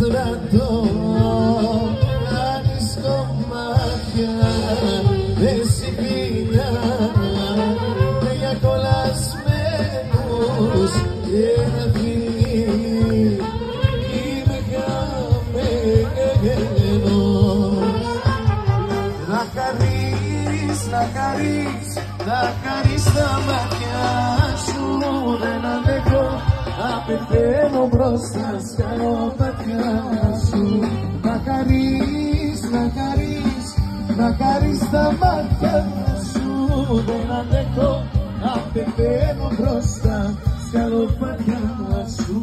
στρατό, κάνεις κομμάτια, εσύ πίνα για κολλασμένους και να φύγει είμαι χαμένος. Να χαρείς τα μάτια σου, δεν αντέχω να πεθαίνω μπροστά στα λοπατιά σου. Να χαρείς τα μάτια σου, δεν αντέχω να πεθαίνω μπροστά στα λοπατιά σου.